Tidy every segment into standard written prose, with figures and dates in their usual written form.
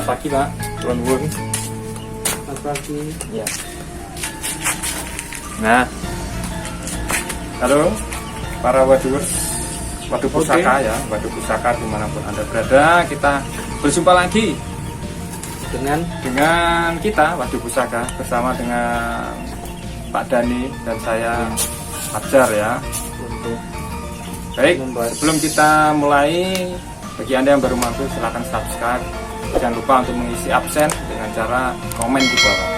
pagi Pak, Tuan Wun. Selamat pagi. Ya. Nah, halo para wadu pusaka ya, wadu pusaka dimanapun Anda berada, kita berjumpa lagi dengan kita wadu pusaka bersama dengan Pak Dani dan saya Fajar ya. Baik, sebelum kita mulai, bagi Anda yang baru mampir silahkan subscribe. Jangan lupa untuk mengisi absen dengan cara komen di bawah.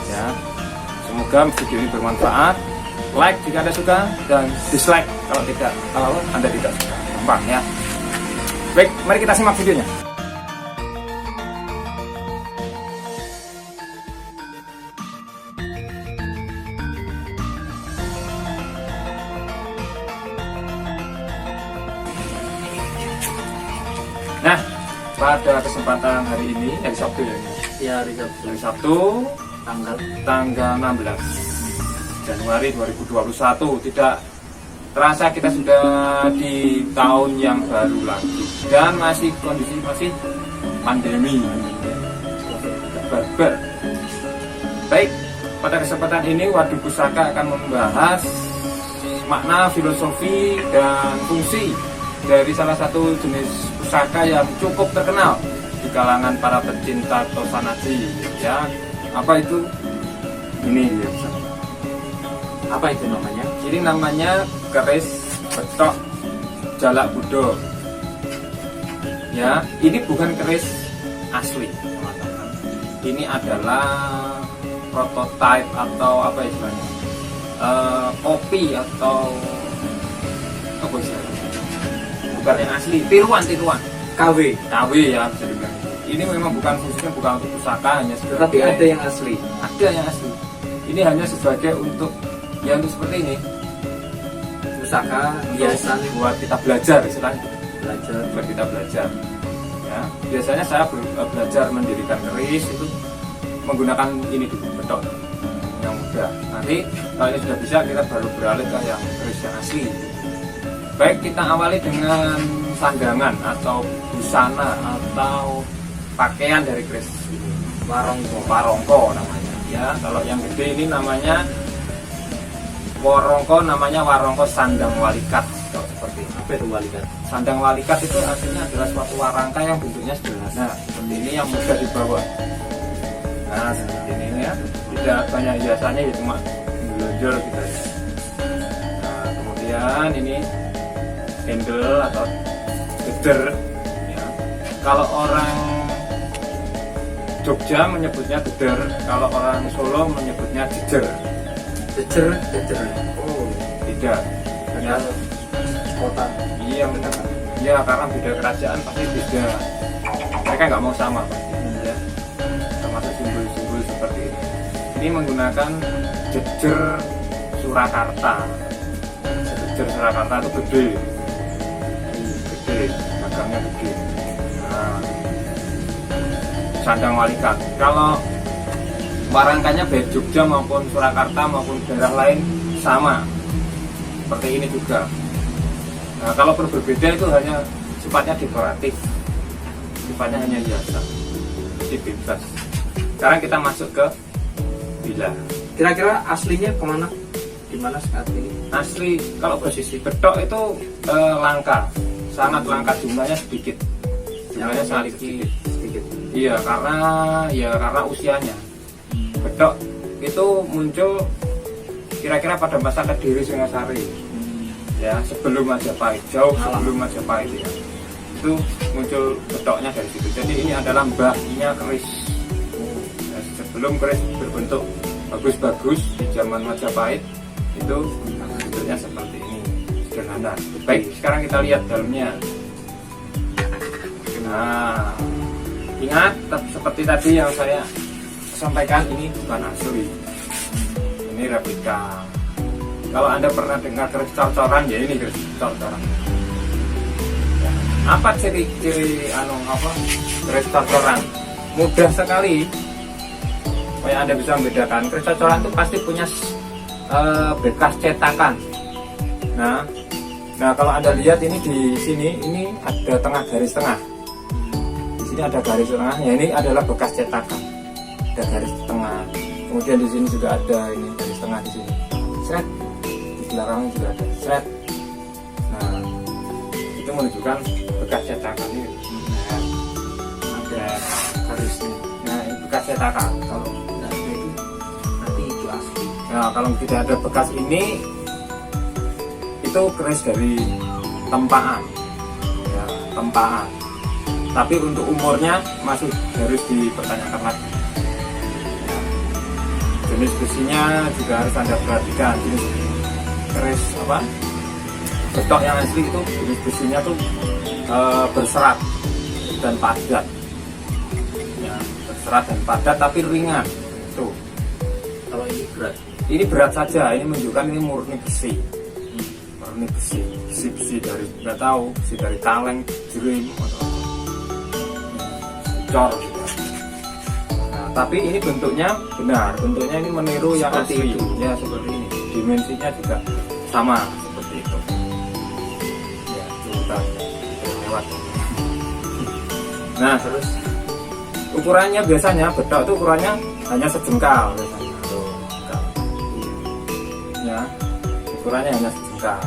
Ya. Semoga video ini bermanfaat. Like jika Anda suka dan dislike kalau Anda tidak suka. Gampang ya. Baik, mari kita simak videonya. Nah, pada kesempatan hari ini, hari Sabtu ya? Ya, hari Sabtu, tanggal 16 Januari 2021. Tidak terasa kita sudah di tahun yang baru lagi dan kondisi masih pandemi barbar. Baik, pada kesempatan ini Wadu Pusaka akan membahas makna, filosofi, dan fungsi dari salah satu jenis pusaka yang cukup terkenal di kalangan para pecinta Tosanaji ya. Apa itu? Ini ya. Apa itu namanya? Ini namanya keris betok jalak budo. Ya, ini bukan keris asli, teman-teman. Ini adalah prototype atau apa istilahnya? Kopi atau apa istilahnya? Bukan yang asli, tiruan KW ya, bisa dibilang. Ini memang bukan fungsinya bukan untuk pusaka, hanya sebagai, tapi ada yang asli. Ada yang asli. Ini hanya sebagai untuk seperti ini, pusaka biasa buat kita belajar, istilahnya buat kita belajar. Ya, biasanya saya belajar mendirikan keris itu menggunakan ini dulu, betok yang mudah. Nanti kalau ini sudah bisa, kita baru beralih ke yang keris yang asli. Baik, kita awali dengan sandangan atau busana atau pakaian dari keris ini. Warongko namanya ya. Kalau yang gede ini namanya warongko sandang walikat. Seperti ini. Apa itu walikat? Sandang walikat itu aslinya adalah suatu warangka yang bentuknya sederhana seperti ini, yang mudah dibawa. Nah, seperti ini ya. Tidak banyak hiasannya, ya cuma gelonjor gitu aja. Nah, kemudian ini handle atau geder ya. Kalau orang Jogja menyebutnya geder, kalau orang Solo menyebutnya jejer. Jejer. Oh, tidak. Ya. Kota. Iya, benar. Iya, karena beda kerajaan pasti beda. Mereka nggak mau sama pasti. Ya. Termasuk simbol-simbol seperti ini. Ini menggunakan jejer Surakarta. Jejer Surakarta itu gede, magangnya gede. Nah, sandang walikat. Kalau warangkanya baik Jogja maupun Surakarta maupun daerah lain sama seperti ini juga. Nah, kalau berbeda itu hanya sifatnya dekoratif, sifatnya hanya hiasan, jadi bebas. Sekarang kita masuk ke bila. Kira-kira aslinya kemana? Di mana saat ini? Asli kalau posisi betok itu langka, sangat langka, jumlahnya sedikit. Jumlahnya sangat sedikit. Iya, karena usianya. Betok itu muncul kira-kira pada masa Kediri Singasari. Ya, sebelum Majapahit, jauh sebelum Majapahit ya. Itu muncul betoknya dari situ. Jadi ini adalah mbaknya keris. Ya, sebelum keris berbentuk bagus-bagus di zaman Majapahit, itu bentuknya seperti ini, sederhana. Baik, sekarang kita lihat dalamnya. Nah, ingat seperti tadi yang saya sampaikan, ini bukan asli, ini replika. Kalau Anda pernah dengar keris cor-coran, ya ini keris cor-coran. Apa ciri-ciri keris cor-coran? Mudah sekali. Supaya Anda bisa membedakan, keris cor-coran itu pasti punya bekas cetakan. Nah, kalau Anda lihat ini di sini, ini ada garis tengah. Di sini ada garis tengahnya, ini adalah bekas cetakan, ada garis tengah. Kemudian di sini juga ada ini garis tengah di sini, seret, di belakangnya juga ada seret. Nah, itu menunjukkan bekas cetakan ini. Nah, ada garisnya. Nah, ini bekas cetakan. Kalau Nggak ada itu berarti itu asli. nah, kalau tidak ada bekas ini, itu keris dari tempaan, ya, tempaan. Tapi untuk umurnya masih harus dipertanyakan lagi. Ya. Jenis besinya juga harus Anda perhatikan. Jenis keris apa? Betok yang asli itu jenis besinya tuh berserat dan padat. Ya, berserat dan padat tapi ringan. Tuh. Kalau ini berat. Ini berat saja. Ini menunjukkan ini murni besi. Murni besi. Besi dari nggak tahu. Besi dari kaleng, jering atau cor. Nah, tapi ini bentuknya benar, bentuknya ini meniru yang Seperti asli. itu. Ya seperti ini. Dimensinya juga sama seperti itu. Ya, kita lewat. Nah, Terus ukurannya biasanya betok itu ukurannya hanya sejengkal biasanya. Tuh, sejengkal. Ya, ukurannya hanya sejengkal.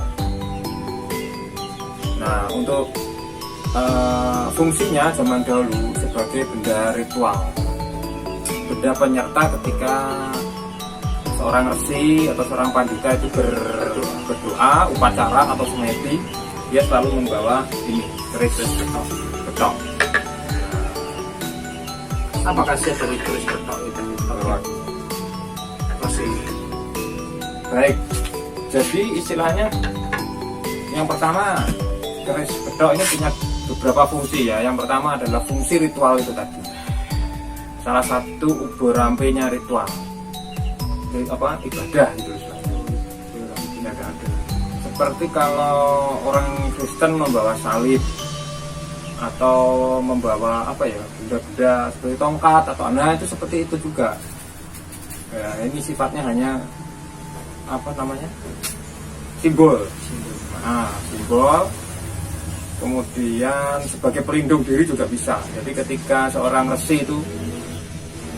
Nah, untuk fungsinya zaman dahulu sebagai benda ritual, benda penyerta ketika seorang resi atau seorang pandita itu berdoa, upacara atau semedi, dia selalu membawa ini keris betok. apa khasiat dari keris betok itu? Masih Baik, jadi istilahnya yang pertama, keris betok ini punya beberapa fungsi ya. Yang pertama adalah fungsi ritual itu tadi. Salah satu ubur rampenya ritual. Jadi apa? Ibadah gitu ibadah. Seperti kalau orang Kristen membawa salib atau membawa apa ya, benda-benda seperti tongkat atau itu seperti itu juga. Ya, ini sifatnya hanya apa namanya? Simbol. Nah, simbol. Kemudian sebagai pelindung diri juga bisa. Jadi ketika seorang resi itu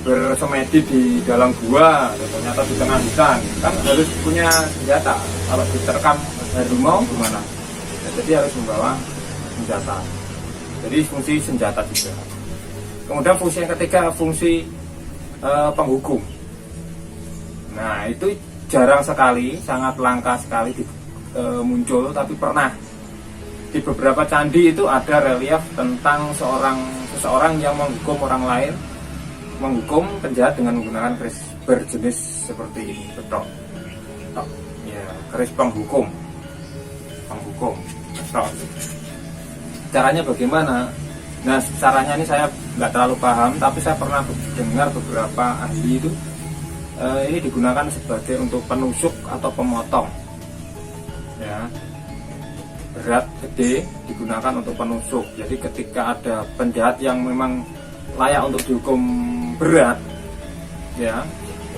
bersemedi di dalam gua atau di tengah hutan, kan harus punya senjata. Kalau diterkam harimau gimana? Ya, jadi harus membawa senjata. Jadi fungsi senjata juga. Kemudian fungsi yang ketiga, fungsi penghukum. Nah, itu jarang sekali, sangat langka sekali muncul, tapi pernah di beberapa candi itu ada relief tentang seseorang yang menghukum orang lain, menghukum penjahat dengan menggunakan keris berjenis seperti ini, betok. Ya, keris penghukum, betok. Caranya bagaimana? Nah, caranya ini saya nggak terlalu paham, tapi saya pernah dengar beberapa ahli itu ini digunakan sebagai untuk penusuk atau pemotong. Ya. Berat gede digunakan untuk penusuk. Jadi ketika ada penjahat yang memang layak untuk dihukum berat, ya,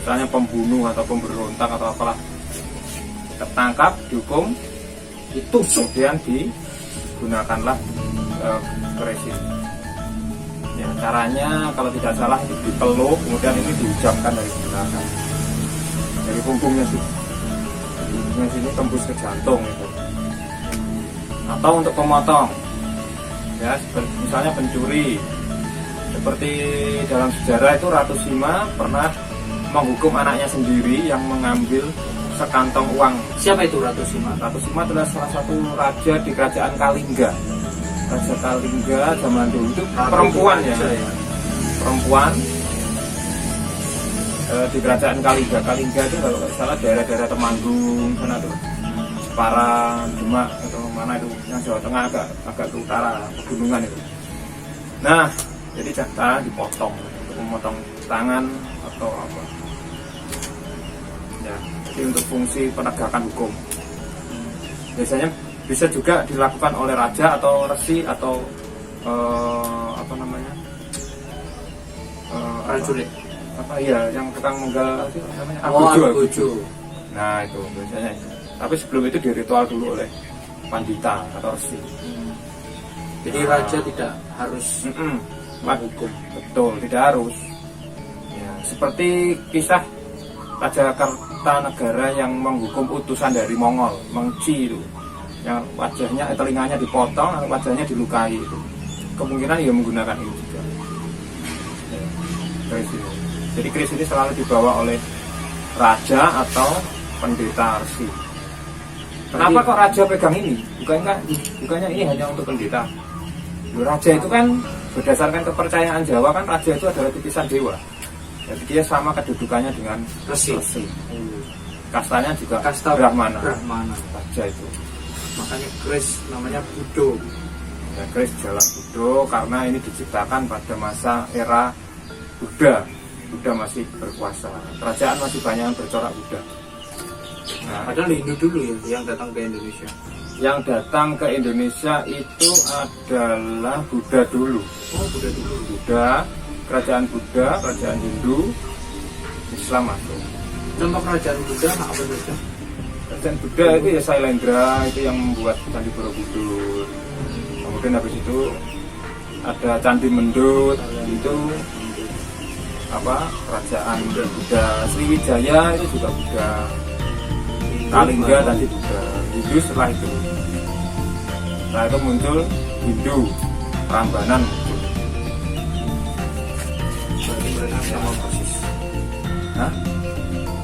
misalnya pembunuh atau pemberontak atau apalah, tertangkap, dihukum, itu kemudian digunakanlah keris ini. Ya, caranya kalau tidak salah itu dipeluk, kemudian ini dihujamkan dari belakang, dari punggungnya sih. Punggungnya sini tembus ke jantung itu. Atau untuk pemotong, ya, misalnya pencuri. Seperti dalam sejarah itu Ratu Sima pernah menghukum anaknya sendiri yang mengambil sekantong uang. siapa itu Ratu Sima? Ratu Sima adalah salah satu raja di kerajaan Kalingga. Raja Kalingga zaman dulu itu perempuan ya, perempuan di kerajaan Kalingga. Kalingga itu kalau nggak salah daerah-daerah Temanggung sana tuh, Jepara, Demak atau mana itu, yang Jawa Tengah agak ke utara pegunungan itu. Nah, jadi cara dipotong untuk memotong tangan atau apa. Ya, jadi untuk fungsi penegakan hukum. Biasanya bisa juga dilakukan oleh raja atau resi atau apa namanya? Prajurit. Apa ya, yang tukang menggal itu namanya Agojo. Nah, itu biasanya itu. Tapi sebelum itu diritual dulu oleh pandita atau resi. Jadi raja tidak harus menghukum. Betul, tidak harus. Ya, seperti kisah Raja Kartanegara yang menghukum utusan dari Mongol, Mengci itu, yang wajahnya, telinganya dipotong, wajahnya dilukai itu. Kemungkinan ia menggunakan ini juga. Ya, keris ini. Jadi keris ini selalu dibawa oleh raja atau pendeta resi. Kenapa kok raja pegang ini? Bukannya ini hanya untuk pendeta. Raja itu kan berdasarkan kepercayaan Jawa kan raja itu adalah titisan dewa. Jadi dia sama kedudukannya dengan Resi. Kastanya juga Kasta Brahmana. Raja itu. Makanya keris namanya Budo. Ya, keris jalan Budo karena ini diciptakan pada masa era Buddha. Buddha masih berkuasa. Kerajaan masih banyak yang bercorak Buddha. Nah, Padahal Hindu dulu ya yang datang ke Indonesia. yang datang ke Indonesia itu adalah Buddha dulu. Oh, Buddha dulu. Buddha, kerajaan Buddha, kerajaan Hindu, Islam masuk. Contoh kerajaan Buddha apa saja? Kerajaan Buddha itu ya Sailendra, itu yang membuat Candi Borobudur. Kemudian habis itu ada Candi Mendut, itu apa? Kerajaan Buddha. Sriwijaya itu juga Buddha. Kalingga tadi Buddha. Hindu setelah itu. Setelah itu muncul Hindu, Prambanan muncul. Berarti mereka sama persis. Hah?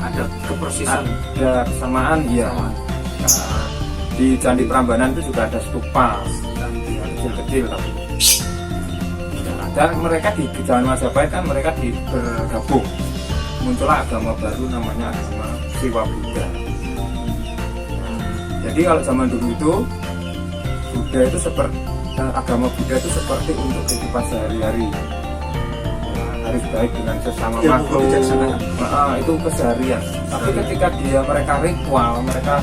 Ada kepersisan. Ada kesamaan, iya. Nah, di Candi Prambanan itu juga ada stupa kecil-kecil tapi. Dan mereka di zaman Majapahit kan mereka bergabung. Muncullah agama baru namanya agama Siwa Buddha. Jadi kalau zaman dulu itu Buddha itu seperti agama Buddha itu seperti untuk kehidupan sehari-hari. Harus baik dengan sesama makhluk. Itu keseharian. Tapi ketika mereka ritual, mereka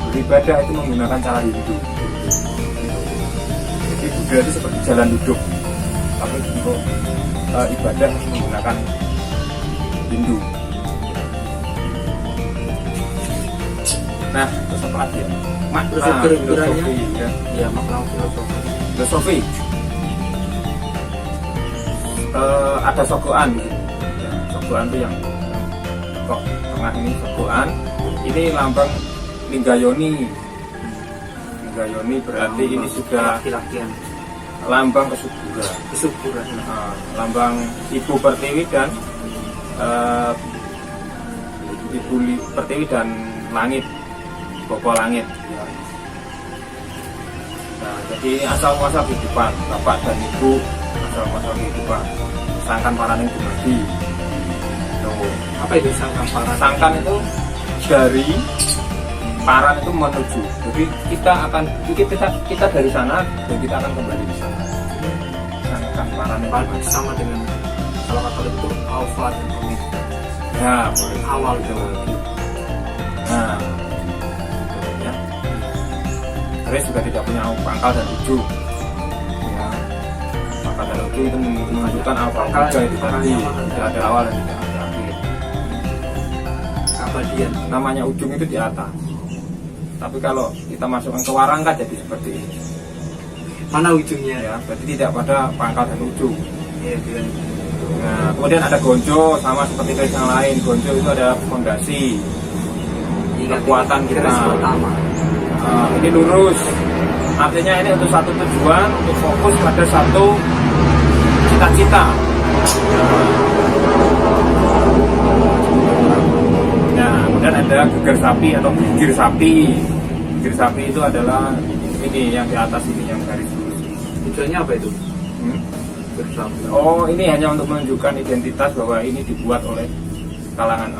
beribadah itu menggunakan cara Hindu. Jadi Buddha itu seperti jalan hidup, tapi untuk ibadah menggunakan Hindu. Nah, terus apa lagi ya? Filosofi ya. Ya, makna filosofi. Filosofi. Ada sogoan gitu. Ya, sogoan itu yang kok tengah ini sogoan. Ini lambang Linggayoni. Linggayoni berarti ini sudah laki-lakian. Lambang kesuburan. Kesuburan. Lambang Ibu Pertiwi dan Ibu Pertiwi dan langit, Bapa langit. Nah, jadi asal muasal kehidupan, bapak dan ibu asal muasal kehidupan. Sangkan paraning dumadi. Apa itu sangkan paran? Sangkan itu dari paran itu menuju. Jadi kita dari sana dan kita akan kembali di sana. Sangkan paran itu sama dengan kalau Katolik itu alfa dan omega. Ya, boleh. Awal itu. Nah, ya. Keris juga tidak punya pangkal dan ujung. Ya, pangkal dan ujung itu menunjukkan apa juga itu tadi tidak ada awal dan tidak ada akhir. Keabadian. Namanya ujung itu di atas. Tapi kalau kita masukkan ke warangka jadi seperti ini. Mana ujungnya? Ya, berarti tidak pada pangkal dan ujung. Iya, tidak. Nah, kemudian ada gonjo sama seperti keris yang lain. Gonjo itu ada fondasi. Kekuatan kita. Pertama. Ini lurus. Artinya ini untuk satu tujuan, untuk fokus pada satu cita-cita. Nah, kemudian ada geger sapi atau gigir sapi. Gigir sapi itu adalah ini yang di atas ini yang garis lurus. Tujuannya apa itu? Oh, ini hanya untuk menunjukkan identitas bahwa ini dibuat oleh kalangan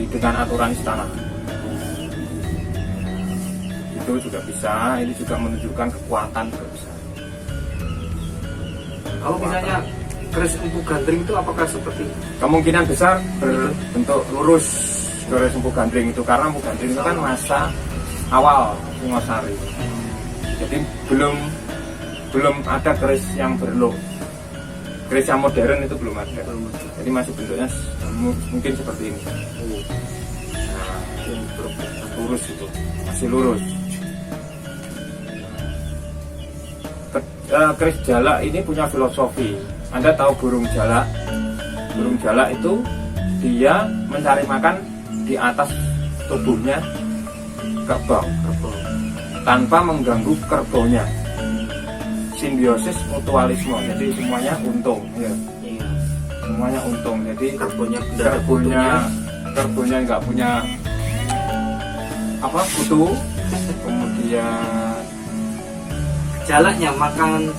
dengan aturan istana. Itu juga bisa. Ini juga menunjukkan kekuatan juga bisa. Kalau misalnya keris empu gandring itu apakah seperti Kemungkinan besar berbentuk lurus keris empu gandring itu karena empu gandring itu kan masa awal Singosari. Jadi belum ada keris yang berloh. Keris yang modern itu belum ada. Jadi masih bentuknya mungkin seperti ini. Nah, lurus itu masih lurus. keris jalak ini punya filosofi. Anda tahu burung jalak? Burung jalak itu dia mencari makan di atas tubuhnya kerbau tanpa mengganggu kerbaunya. Simbiosis mutualisme, jadi semuanya untung ya. Iya. Semuanya untung, jadi Kerbaunya kerbaunya nggak punya apa kutu, kemudian jalaknya makan,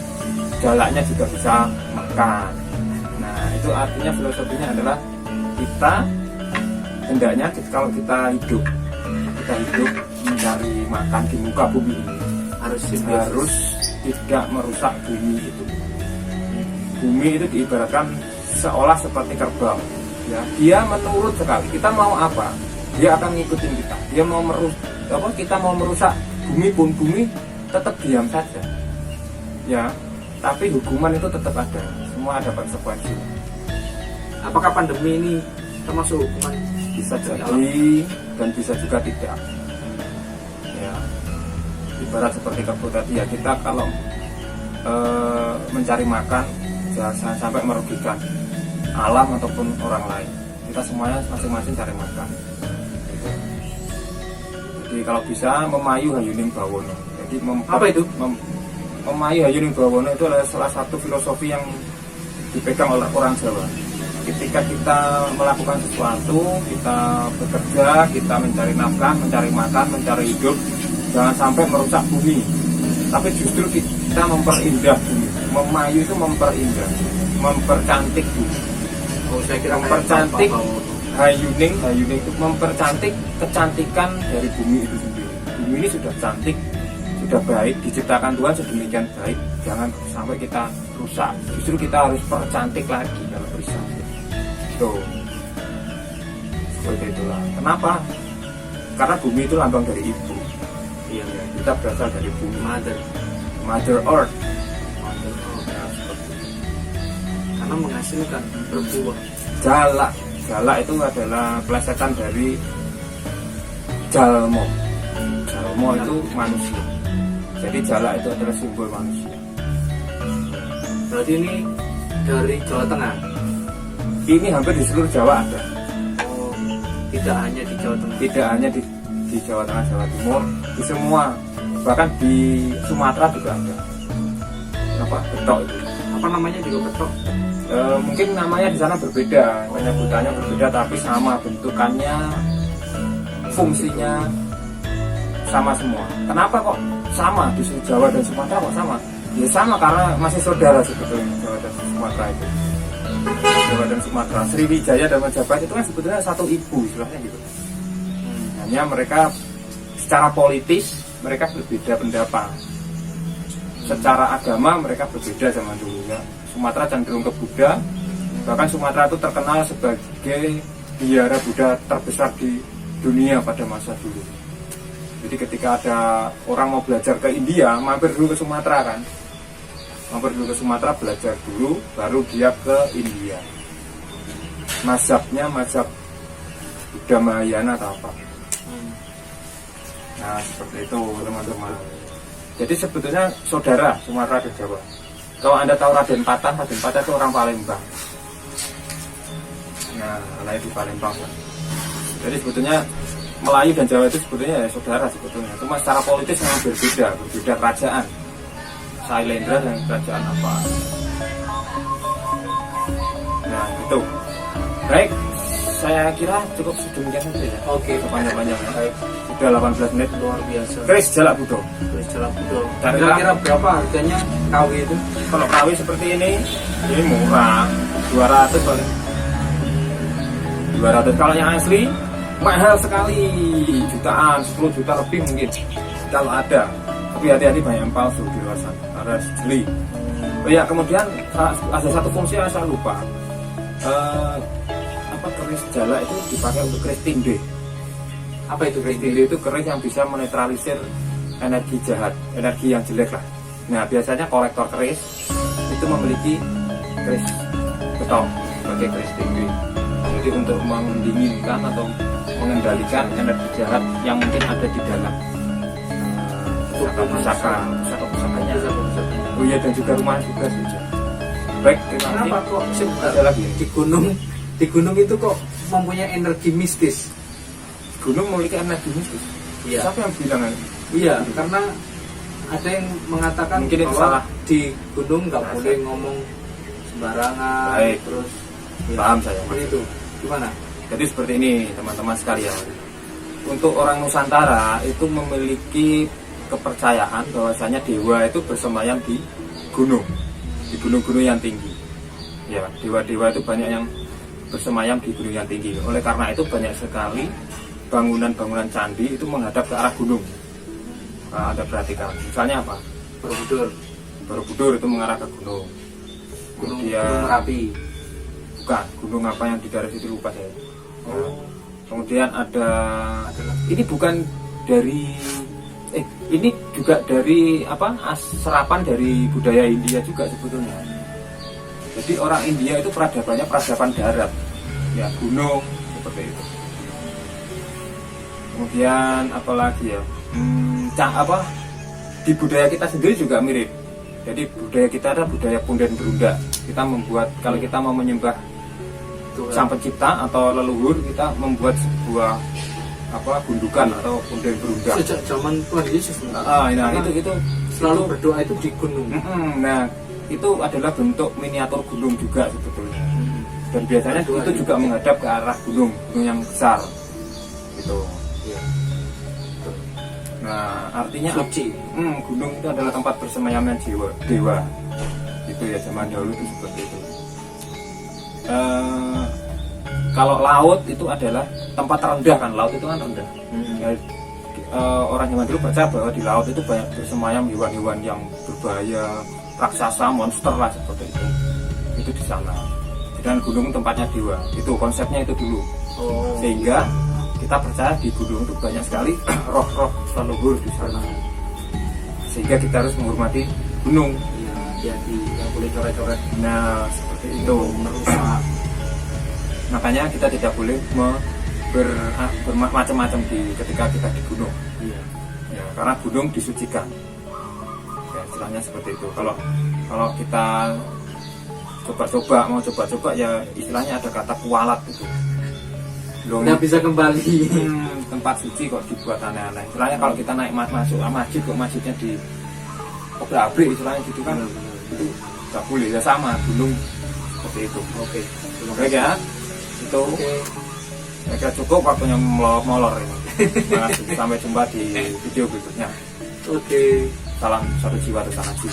jalaknya juga bisa makan. Nah itu artinya filosofinya adalah kita hendaknya kalau kita hidup mencari makan di muka bumi ini harus tidak merusak bumi itu. Bumi itu diibaratkan seolah seperti kerbau ya, dia menurut sekali. Kita mau apa, dia akan ngikutin kita. Dia mau kita mau merusak bumi pun bumi tetap diam saja ya, tapi hukuman itu tetap ada, semua ada konsekuensi. Apakah pandemi ini termasuk hukuman? Bisa jadi dan bisa juga tidak ya, ibarat seperti kerbau tadi ya, kita kalau mencari makan jangan sampai merugikan alam ataupun orang lain. Kita semuanya masing-masing cari makan gitu. Jadi kalau bisa memayu hayuning bawono. Jadi apa itu? Memayu hayuning bawono itu adalah salah satu filosofi yang dipegang oleh orang Jawa. Ketika kita melakukan sesuatu, kita bekerja, kita mencari nafkah, mencari makan, mencari hidup, jangan sampai merusak bumi, tapi justru kita memperindah bumi. Memayu itu memperindah, mempercantik bumi. Oh, saya kira mempercantik hayuning itu mempercantik kecantikan dari bumi itu sendiri. Bumi ini sudah cantik, sudah baik, diciptakan Tuhan sedemikian baik, jangan sampai kita rusak. Justru kita harus percantik lagi kalau bisa. Tuh, seperti itulah. Kenapa? Karena bumi itu lambang dari ibu. Iya, kita berasal dari bumi. Mother Earth. Ya, seperti itu. Karena menghasilkan berbuah. Jalak itu adalah plesetan dari jalmo. Jalmo itu manusia. Jadi jalak itu adalah simbol manusia. Berarti ini dari Jawa Tengah. Ini hampir di seluruh Jawa ada. Oh, tidak hanya di Jawa Tengah. Tidak hanya di Jawa Tengah, Jawa Timur, di semua, bahkan di Sumatera juga ada. Apa? Betok itu. Apa namanya juga betok? Mungkin namanya di sana berbeda, penyebutannya berbeda, tapi sama bentukannya, fungsinya sama semua. Kenapa kok sama di Jawa dan Sumatera kok sama? Ya sama karena masih saudara sebetulnya Jawa dan Sumatera itu. Jawa dan Sumatera, Sriwijaya dan Majapahit itu kan sebetulnya satu ibu istilahnya gitu. Hanya mereka secara politis mereka berbeda pendapat. Secara agama mereka berbeda zaman dulu ya. Sumatera cenderung ke Buddha, bahkan Sumatera itu terkenal sebagai biara Buddha terbesar di dunia pada masa dulu. Jadi ketika ada orang mau belajar ke India, mampir dulu ke Sumatera kan. Mampir dulu ke Sumatera, belajar dulu, baru dia ke India. Mazhabnya mazhab Buddha Mahayana atau apa. Nah seperti itu teman-teman. Jadi sebetulnya saudara Sumatera dan Jawa. Kalau Anda tahu Raden Patah itu orang Palembang. Nah, lahir di Palembang kan. Jadi sebetulnya Melayu dan Jawa itu sebetulnya ya saudara sebetulnya. Cuma secara politis memang berbeda kerajaan. Sailendra dan kerajaan apa. Nah, itu. Baik, saya kira cukup sedemikian saja ya. Oke, panjang-panjangnya. Baik, sudah 18 menit. Luar biasa. Keris jalak budo. Kira-kira berapa harganya KW itu? Kalau KW seperti ini murah, 200 paling. 200. Kalau yang asli mahal sekali, jutaan, 10 juta lebih mungkin kalau ada. Tapi hati-hati banyak yang palsu di luar sana, harus jeli. Oh ya, kemudian ada satu fungsi yang saya lupa. Keris jalak itu dipakai untuk keris tinde. Apa itu keris tinde? Itu keris yang bisa menetralisir energi jahat, energi yang jelek lah. Nah biasanya kolektor keris itu memiliki keris betok sebagai keris tinde. Jadi untuk mendinginkan atau mengendalikan energi jahat yang mungkin ada di dalam pusaka-pusakanya. Oh iya, dan juga rumah juga sudah. Baik, terima kasih. Kenapa kok Ada lagi. di gunung itu kok mempunyai energi mistis? Gunung memiliki energi mistis. Iya. Siapa yang bilang ini? Iya, karena ada yang mengatakan Mungkin itu bahwa salah. di gunung nggak boleh ngomong sembarangan. Baik. Terus Paham saya. seperti itu. Gimana? Jadi seperti ini teman-teman sekalian. Untuk orang Nusantara itu memiliki kepercayaan bahwasanya dewa itu bersemayam di gunung, di gunung-gunung yang tinggi. Ya, dewa-dewa itu banyak yang bersemayam di gunung yang tinggi. Oleh karena itu banyak sekali bangunan-bangunan candi itu menghadap ke arah gunung. Nah, Anda perhatikan. Misalnya apa? Borobudur, Borobudur itu mengarah ke gunung. Gunung Kemudian Merapi. bukan gunung apa yang di daerah situ lupa saya. Oh. Kemudian ada ini bukan dari ini juga dari apa serapan dari budaya India juga sebetulnya. Jadi orang India itu peradabannya peradaban darat, ya gunung seperti itu. Kemudian apalagi ya, di budaya kita sendiri juga mirip. Jadi budaya kita adalah budaya punden berunda. Kita membuat kalau kita mau menyembah Sang Pencipta atau leluhur, kita membuat sebuah gundukan atau punden berunda. Sejak zaman Tuhan Yesus. Nah, itu selalu berdoa itu di gunung. Nah, itu adalah bentuk miniatur gunung juga sebetulnya. Dan biasanya Berdoa itu juga menghadap ke arah gunung yang besar. Gitu. Iya. Nah, artinya Suci. gunung itu adalah tempat bersemayamnya dewa. Itu ya zaman dahulu itu seperti itu. Kalau laut itu adalah tempat rendah kan, laut itu kan rendah. Ya, orang zaman dulu percaya bahwa di laut itu banyak bersemayam hewan-hewan yang berbahaya, raksasa, monster lah seperti itu. Itu di sana. Dan gunung tempatnya dewa. Itu konsepnya itu dulu. Sehingga kita percaya di gunung itu banyak sekali roh-roh leluhur di sana. Sehingga kita harus menghormati gunung. Jadi nggak boleh coret-coret. Nah, seperti itu. Merusak. Makanya kita tidak boleh bermacam-macam ketika kita di gunung. Iya. Ya, karena gunung disucikan. Ya, istilahnya seperti itu. Kalau kita mau coba-coba ya istilahnya ada kata kualat gitu. Nggak bisa kembali. Tempat suci kok dibuat aneh-aneh. Istilahnya kalau kita naik masuk masjid kok masjidnya di obrak-abrik istilahnya gitu kan. Itu nggak boleh. Ya sama gunung seperti itu. Oke. Baik ya. Itu kira cukup waktunya molor ini. Terima kasih. Sampai jumpa di video berikutnya. Oke. Salam satu jiwa, satu haji.